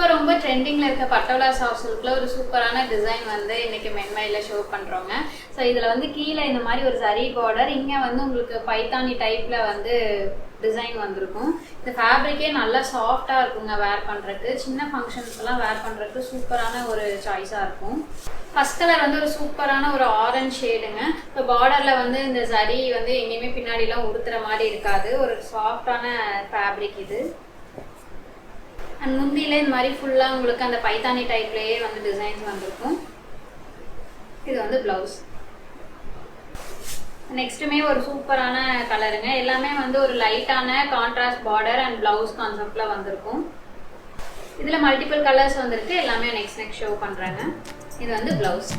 இப்போ ரொம்ப ட்ரெண்டிங்கில் இருக்க பட்டோலா சாஃப்ட் சில்கில் ஒரு சூப்பரான டிசைன் வந்து இன்றைக்கி மென்மையில் ஷோ பண்ணுறோங்க. ஸோ இதில் வந்து கீழே இந்த மாதிரி ஒரு சரி பார்டர், இங்கே வந்து உங்களுக்கு பைத்தானி டைப்பில் வந்து டிசைன் வந்திருக்கும். இந்த ஃபேப்ரிக்கே நல்லா சாஃப்டாக இருக்குங்க வேர் பண்ணுறதுக்கு. சின்ன ஃபங்க்ஷன்ஸ்லாம் வேர் பண்ணுறதுக்கு சூப்பரான ஒரு சாய்ஸாக இருக்கும். ஃபர்ஸ்ட் கலர் வந்து ஒரு சூப்பரான ஒரு ஆரஞ்ச் ஷேடுங்க. இப்போ பார்டரில் வந்து இந்த சரி வந்து எங்கேயுமே பின்னாடிலாம் உடுத்துற மாதிரி இருக்காது. ஒரு சாஃப்டான ஃபேப்ரிக் இது. அண்ட் முந்தியில் இந்த மாதிரி ஃபுல்லாக உங்களுக்கு அந்த பைத்தானி டைப்லேயே வந்து டிசைன்ஸ் வந்திருக்கும். இது வந்து ப்ளவுஸ். நெக்ஸ்ட்டுமே ஒரு சூப்பரான கலருங்க. எல்லாமே வந்து ஒரு லைட்டான கான்ட்ராஸ்ட் பார்டர் அண்ட் ப்ளவுஸ் கான்செப்டில் வந்திருக்கும். இதில் மல்டிபிள் கலர்ஸ் வந்திருக்கு. எல்லாமே நெக்ஸ்ட் ஷோ பண்ணுறாங்க. இது வந்து ப்ளவுஸ்.